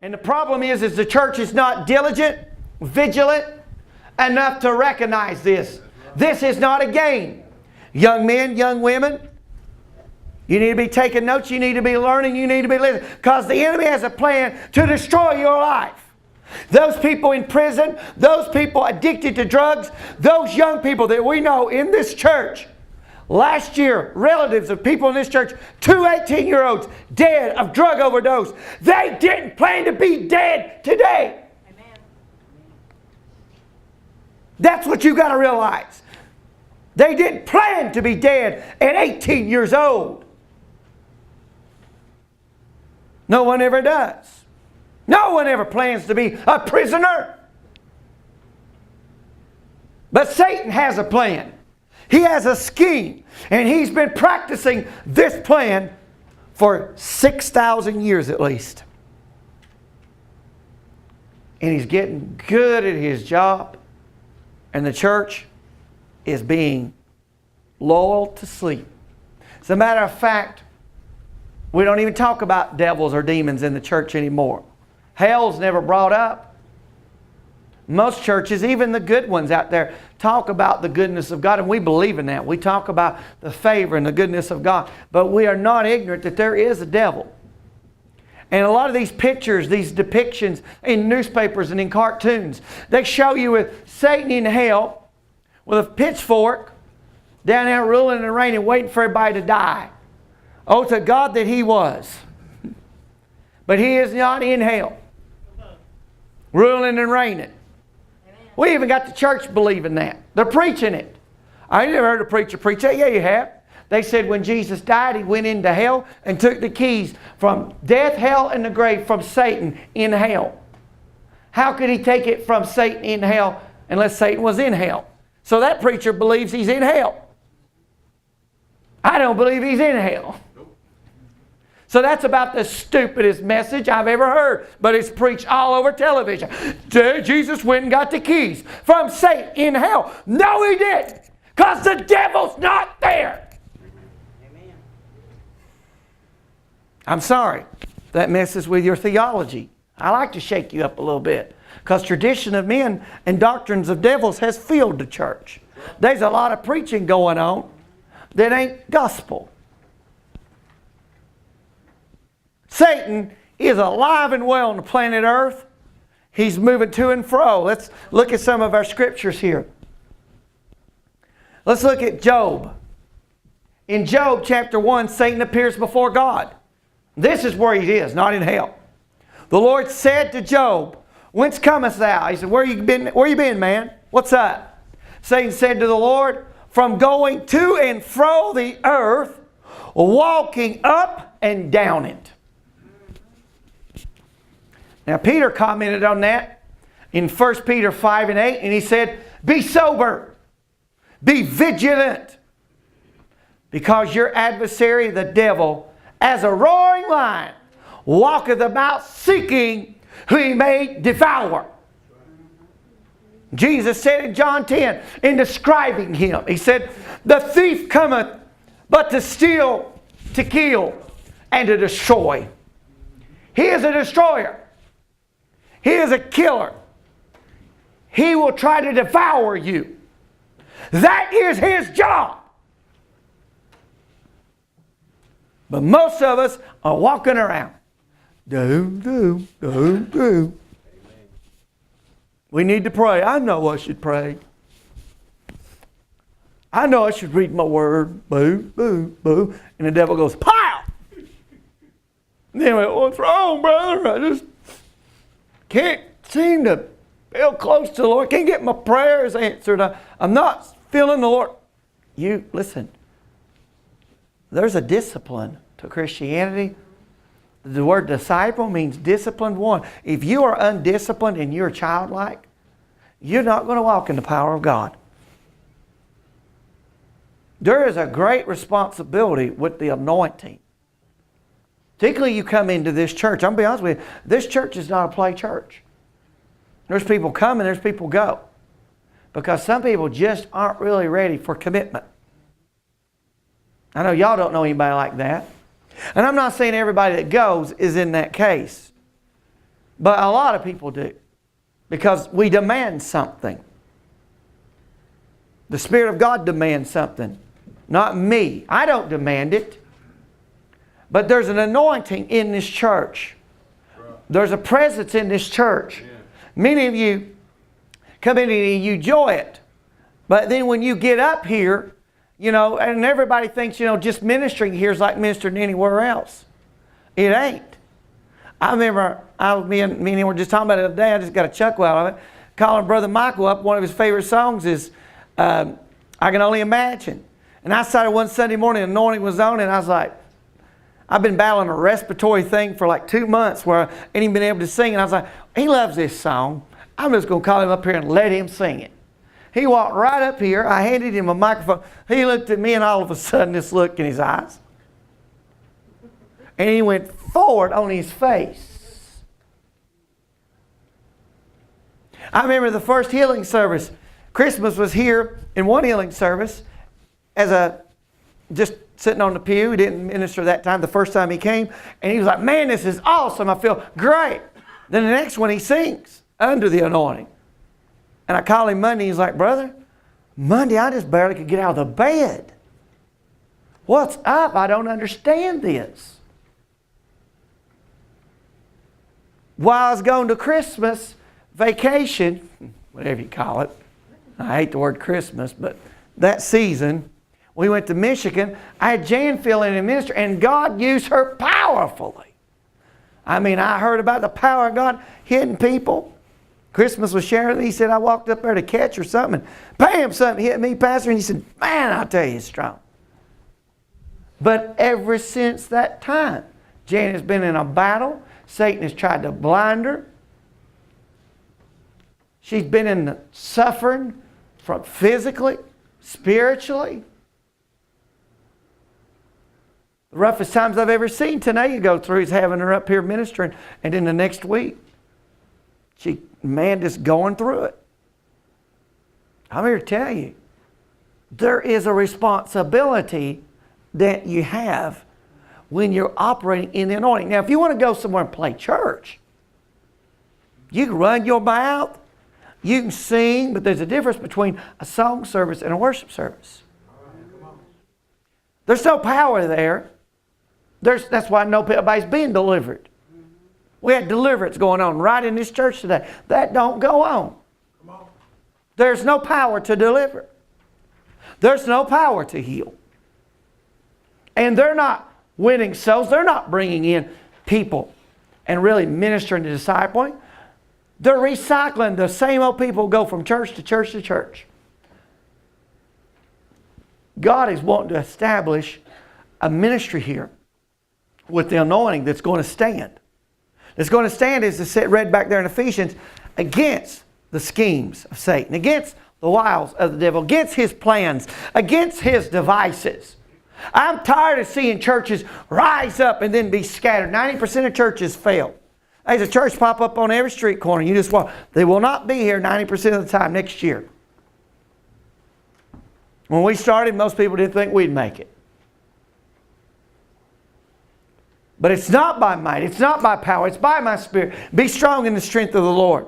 And the problem is the church is not diligent, vigilant enough to recognize this. This is not a game. Young men, young women, you need to be taking notes, you need to be learning, you need to be listening. Because the enemy has a plan to destroy your life. Those people in prison, those people addicted to drugs, those young people that we know in this church. Last year, relatives of people in this church, 2 18-year-olds dead of drug overdose. They didn't plan to be dead today. Amen. That's what you got to realize. They didn't plan to be dead at 18 years old. No one ever does. No one ever plans to be a prisoner. But Satan has a plan. He has a scheme. And he's been practicing this plan for 6,000 years at least. And he's getting good at his job. And the church is being lulled to sleep. As a matter of fact, we don't even talk about devils or demons in the church anymore. Hell's never brought up. Most churches, even the good ones out there, talk about the goodness of God, and we believe in that. We talk about the favor and the goodness of God, but we are not ignorant that there is a devil. And a lot of these pictures, these depictions in newspapers and in cartoons, they show you with Satan in hell with a pitchfork down there ruling and reigning, waiting for everybody to die. Oh, to God that He was. But He is not in hell, ruling and reigning. We even got the church believing that. They're preaching it. I ain't never heard a preacher preach that. Yeah, you have. They said when Jesus died, He went into hell and took the keys from death, hell, and the grave from Satan in hell. How could He take it from Satan in hell unless Satan was in hell? So that preacher believes he's in hell. I don't believe he's in hell. So that's about the stupidest message I've ever heard. But it's preached all over television. Jesus went and got the keys from Satan in hell. No, He didn't. Because the devil's not there. Amen. I'm sorry. That messes with your theology. I like to shake you up a little bit. Because tradition of men and doctrines of devils has filled the church. There's a lot of preaching going on that ain't gospel. Satan is alive and well on the planet Earth. He's moving to and fro. Let's look at some of our scriptures here. Let's look at Job. In Job chapter 1, Satan appears before God. This is where he is, not in hell. The Lord said to Job, "Whence comest thou?" He said, Where you been, man? What's up? Satan said to the Lord, "From going to and fro the earth, walking up and down it." Now Peter commented on that in 1 Peter 5 and 8, and he said, "Be sober, be vigilant, because your adversary the devil, as a roaring lion, walketh about seeking who he may devour." Jesus said in John 10, in describing him, He said, "The thief cometh but to steal, to kill, and to destroy." He is a destroyer. He is a killer. He will try to devour you. That is his job. But most of us are walking around. Do. We need to pray. I know I should pray. I know I should read my word. Boo. And the devil goes, pow! And then we went, "What's wrong, brother? I just can't seem to feel close to the Lord. Can't get my prayers answered. I'm not feeling the Lord." You, listen. There's a discipline to Christianity. The word disciple means disciplined one. If you are undisciplined and you're childlike, you're not going to walk in the power of God. There is a great responsibility with the anointing. Particularly you come into this church. I'm going to be honest with you. This church is not a play church. There's people come and there's people go. Because some people just aren't really ready for commitment. I know y'all don't know anybody like that. And I'm not saying everybody that goes is in that case. But a lot of people do. Because we demand something. The Spirit of God demands something. Not me. I don't demand it. But there's an anointing in this church. There's a presence in this church. Many of you come in and you enjoy it. But then when you get up here, you know, and everybody thinks, you know, just ministering here is like ministering anywhere else. It ain't. I remember, me and him were just talking about it the other day. I just got a chuckle out of it. Calling Brother Michael up, one of his favorite songs is I Can Only Imagine. And I started one Sunday morning, anointing was on, and I was like, I've been battling a respiratory thing for like 2 months where I ain't even been able to sing. And I was like, he loves this song. I'm just going to call him up here and let him sing it. He walked right up here. I handed him a microphone. He looked at me, and all of a sudden this look in his eyes. And he went forward on his face. I remember the first healing service. Christmas was here in one healing service as just sitting on the pew. He didn't minister that time, the first time he came. And he was like, man, this is awesome. I feel great. Then the next one he sings under the anointing. And I called him Monday. He's like, brother, Monday I just barely could get out of the bed. What's up? I don't understand this. While I was going to Christmas vacation, whatever you call it. I hate the word Christmas, but that season, we went to Michigan. I had Jan fill in and minister, and God used her powerfully. I mean, I heard about the power of God hitting people. Christmas was sharing. He said, I walked up there to catch or something, and bam, something hit me, Pastor. And he said, man, I'll tell you, it's strong. But ever since that time, Jan has been in a battle. Satan has tried to blind her. She's been in the suffering from physically, spiritually. The roughest times I've ever seen Tanea go through is having her up here ministering, and then the next week, just going through it. I'm here to tell you, there is a responsibility that you have when you're operating in the anointing. Now, if you want to go somewhere and play church, you can run your mouth, you can sing, but there's a difference between a song service and a worship service. There's no power there. That's why nobody's being delivered. We had deliverance going on right in this church today. That don't go on. There's no power to deliver. There's no power to heal. And they're not winning souls. They're not bringing in people and really ministering and discipling. They're recycling the same old people who go from church to church to church. God is wanting to establish a ministry here with the anointing that's going to stand. It's going to stand, as it's read back there in Ephesians, against the schemes of Satan, against the wiles of the devil, against his plans, against his devices. I'm tired of seeing churches rise up and then be scattered. 90% of churches fail. There's a church pop up on every street corner. You just walk. They will not be here 90% of the time next year. When we started, most people didn't think we'd make it. But it's not by might. It's not by power. It's by my Spirit. Be strong in the strength of the Lord.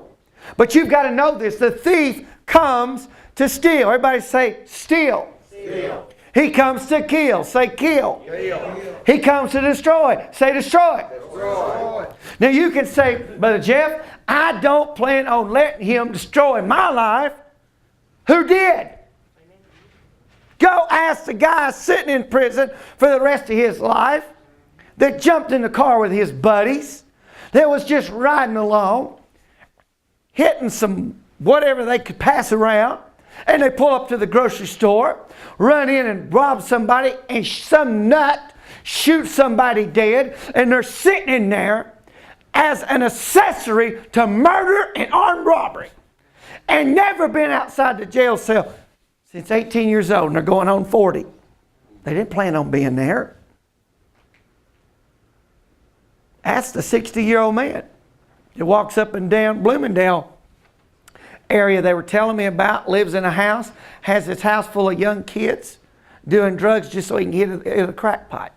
But you've got to know this. The thief comes to steal. Everybody say, steal. Steal. He comes to kill. Say, kill. Kill. He comes to destroy. Say, destroy. Destroy. Now you can say, Brother Jeff, I don't plan on letting him destroy my life. Who did? Go ask the guy sitting in prison for the rest of his life that jumped in the car with his buddies, that was just riding along, hitting some whatever they could pass around, and they pull up to the grocery store, run in and rob somebody, and some nut shoots somebody dead, and they're sitting in there as an accessory to murder and armed robbery, and never been outside the jail cell since 18 years old, and they're going on 40. They didn't plan on being there. That's the 60-year-old man that walks up and down Bloomingdale area they were telling me about, lives in a house, has his house full of young kids doing drugs just so he can get a crack pipe.